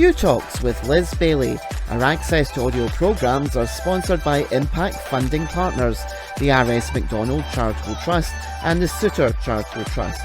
Q Talks with Liz Bailey. Our access to audio programmes are sponsored by Impact Funding Partners, the R.S. McDonald Charitable Trust and the Suter Charitable Trust.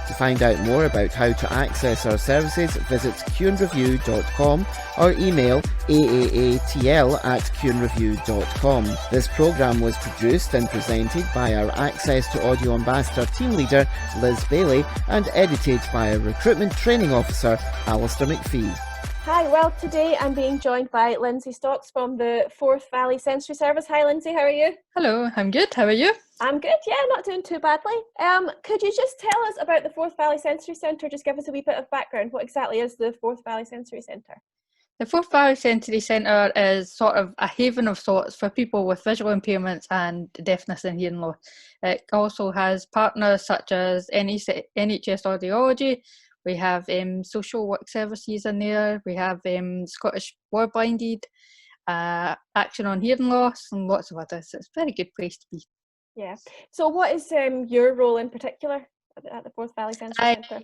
To find out more about how to access our services, visit qandreview.com or email aaatl@qandreview.com. This programme was produced and presented by our Access to Audio Ambassador team leader, Liz Bailey, and edited by our Recruitment Training Officer, Alistair McPhee. Hi, well, today I'm being joined by Lindsay Stocks from the Forth Valley Sensory Service. Hi, Lindsay, how are you? Hello, I'm good. How are you? I'm good, yeah, not doing too badly. Could you just tell us about the Forth Valley Sensory Centre? Just give us a wee bit of background. What exactly is the Forth Valley Sensory Centre? The Forth Valley Sensory Centre is sort of a haven of sorts for people with visual impairments and deafness and hearing loss. It also has partners such as NHS Audiology. We have social work services in there. We have Scottish War-Blinded, Action on Hearing Loss, and lots of others. It's a very good place to be. Yeah. So what is your role in particular at the Forth Valley Sensory Centre?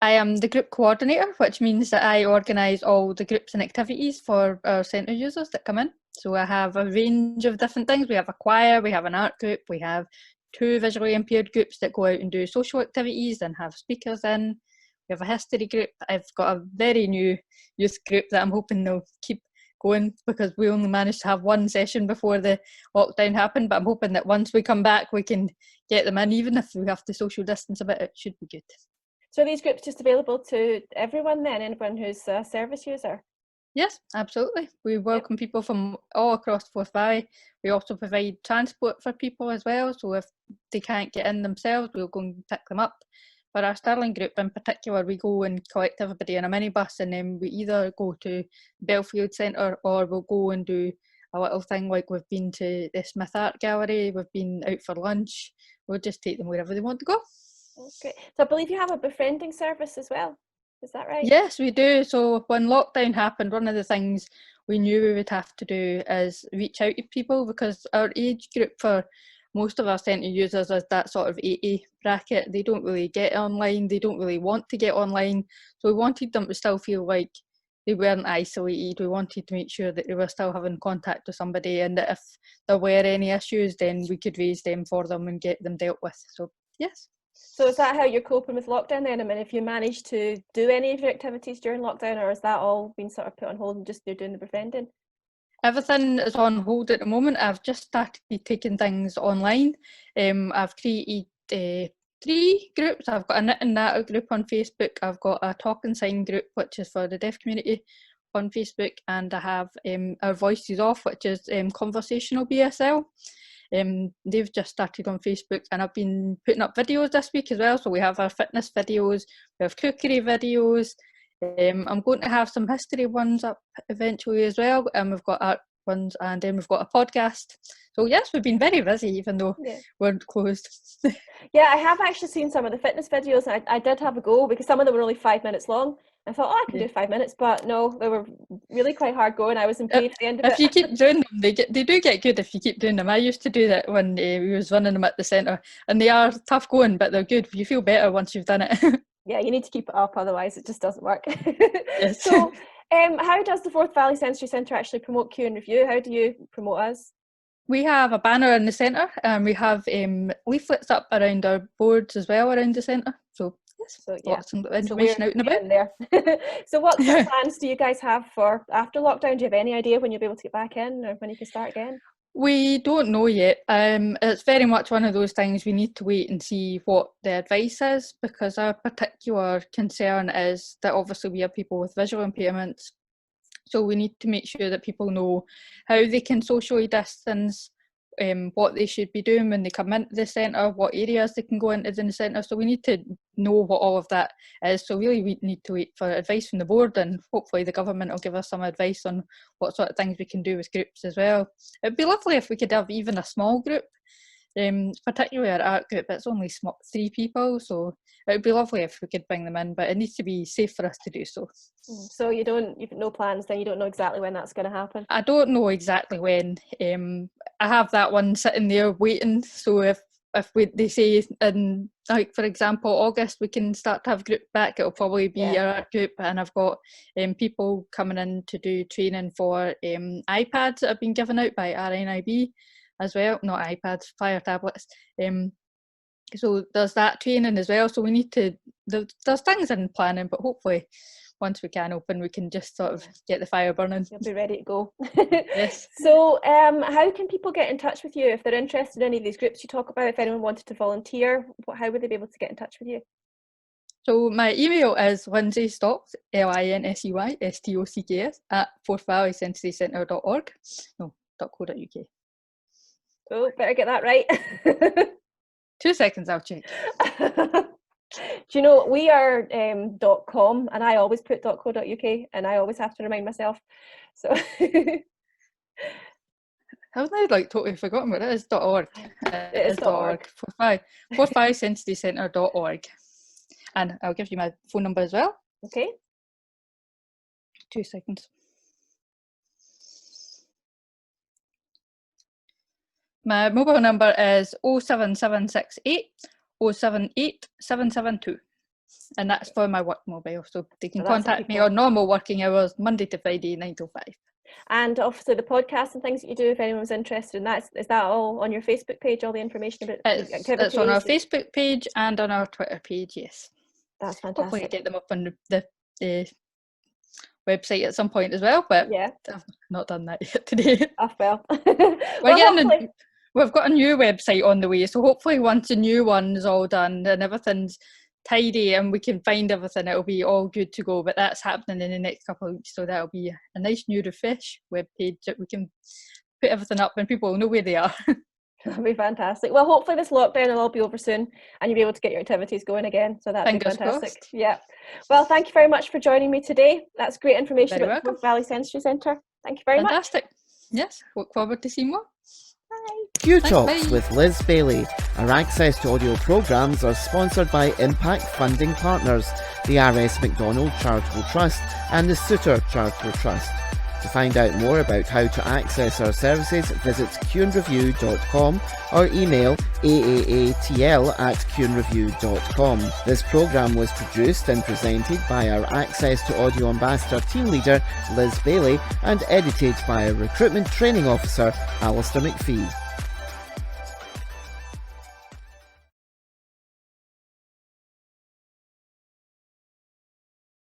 I am the group coordinator, which means that I organise all the groups and activities for our centre users that come in. So I have a range of different things. We have a choir, we have an art group, we have 2 visually impaired groups that go out and do social activities and have speakers in. We have a history group. I've got a very new youth group that I'm hoping they'll keep going because we only managed to have one session before the lockdown happened, but I'm hoping that once we come back we can get them in, even if we have to social distance a bit. It should be good. So are these groups just available to everyone then, anyone who's a service user? Yes, absolutely. We welcome people from all across Forth Valley. We also provide transport for people as well, so if they can't get in themselves, we'll go and pick them up. For our Stirling group in particular, we go and collect everybody in a minibus, and then we either go to Belfield Centre or we'll go and do a little thing like we've been to the Smith Art Gallery, we've been out for lunch. We'll just take them wherever they want to go. Okay. So I believe you have a befriending service as well. Is that right? Yes, we do. So when lockdown happened, one of the things we knew we would have to do is reach out to people, because our age group for most of our centre users is that sort of 80 bracket. They don't really get online, they don't really want to get online. So we wanted them to still feel like they weren't isolated. We wanted to make sure that they were still having contact with somebody, and that if there were any issues, then we could raise them for them and get them dealt with. So yes. So is that how you're coping with lockdown then? I mean, if you managed to do any of your activities during lockdown, or has that all been sort of put on hold and just you're doing the befriending? Everything is on hold at the moment. I've just started taking things online. I've created 3 groups. I've got a knit and natter group on Facebook. I've got a talk and sign group, which is for the deaf community, on Facebook, and I have our Voices Off, which is conversational BSL. They've just started on Facebook, and I've been putting up videos this week as well. So we have our fitness videos, we have cookery videos. I'm going to have some history ones up eventually as well, and we've got art ones, and then we've got a podcast. So yes, we've been very busy even though we're closed. Yeah, I have actually seen some of the fitness videos, and I did have a go because some of them were only 5 minutes long. I thought, I can do 5 minutes, but no, they were really quite hard going. I was in pain at the end of it. If you keep doing them, they do get good if you keep doing them. I used to do that when we was running them at the centre, and they are tough going, but they're good. You feel better once you've done it. Yeah, you need to keep it up, otherwise it just doesn't work. Yes. So, how does the Forth Valley Sensory Centre actually promote Q and Review? How do you promote us? We have a banner in the centre, and we have leaflets up around our boards as well around the centre. So yes, lots of information out and about. There. So what sort of plans do you guys have for after lockdown? Do you have any idea when you'll be able to get back in, or when you can start again? We don't know yet. It's very much one of those things we need to wait and see what the advice is, because our particular concern is that obviously we have people with visual impairments, so we need to make sure that people know how they can socially distance, what they should be doing when they come into the centre, what areas they can go into in the centre. So we need to know what all of that is. So really we need to wait for advice from the board, and hopefully the government will give us some advice on what sort of things we can do with groups as well. It'd be lovely if we could have even a small group, particularly our art group. It's only 3 people, so it would be lovely if we could bring them in, but it needs to be safe for us to do so. So you've no plans then? You don't know exactly when that's going to happen? I don't know exactly when. I have that one sitting there waiting, so if if they say in, like, for example, August, we can start to have group back, it'll probably be Yeah. our art group. And I've got people coming in to do training for iPads that have been given out by RNIB as well. Not iPads, Fire tablets. So there's that training as well. So we need to, there's things in planning, but hopefully once we can open, we can just sort of get the fire burning. You'll be ready to go. Yes. So how can people get in touch with you if they're interested in any of these groups you talk about? If anyone wanted to volunteer, how would they be able to get in touch with you? So my email is lindsay.stocks, LINSEYSTOCKS @forthvalleysensorycentre.org. No, .co.uk. Oh, better get that right. 2 seconds, I'll check. Do you know, we are .com, and I always put .co.uk, and I always have to remind myself. So Haven't I like totally forgotten what it is? .org. It is .org. forthvalleysensorycentre.org. And I'll give you my phone number as well. Okay. 2 seconds. My mobile number is 07768 078 772. And that's for my work mobile. So they can So that's contact me people- on normal working hours, Monday to Friday, 9 till 5. And obviously the podcast and things that you do, if anyone's interested in that, is that all on your Facebook page, all the information about It's on our Facebook page and on our Twitter page, yes. That's Hopefully fantastic. get them up on the website at some point as well, but Yeah. I've not done that yet today. Oh, well. We've got a new website on the way, so hopefully once the new one's all done and everything's tidy and we can find everything, it'll be all good to go. But that's happening in the next couple of weeks, so that'll be a nice new refresh web page that we can put everything up and people will know where they are. That'll be fantastic. Well, hopefully this lockdown will all be over soon and you'll be able to get your activities going again. So that'd be Fingers fantastic. crossed. Yeah. Well, thank you very much for joining me today. That's great information Very about welcome. Forth Valley Sensory Centre. Thank you very much. Fantastic. Yes, look forward to seeing more. Bye. Q Thanks, Talks bye. with Liz Bailey. Our access to audio programmes are sponsored by Impact Funding Partners, the RS McDonald Charitable Trust and the Suter Charitable Trust. To find out more about how to access our services, visit QAndReview.com or email aaatl@QAndReview.com. This programme was produced and presented by our Access to Audio Ambassador team leader, Liz Bailey, and edited by our Recruitment Training Officer, Alistair McPhee.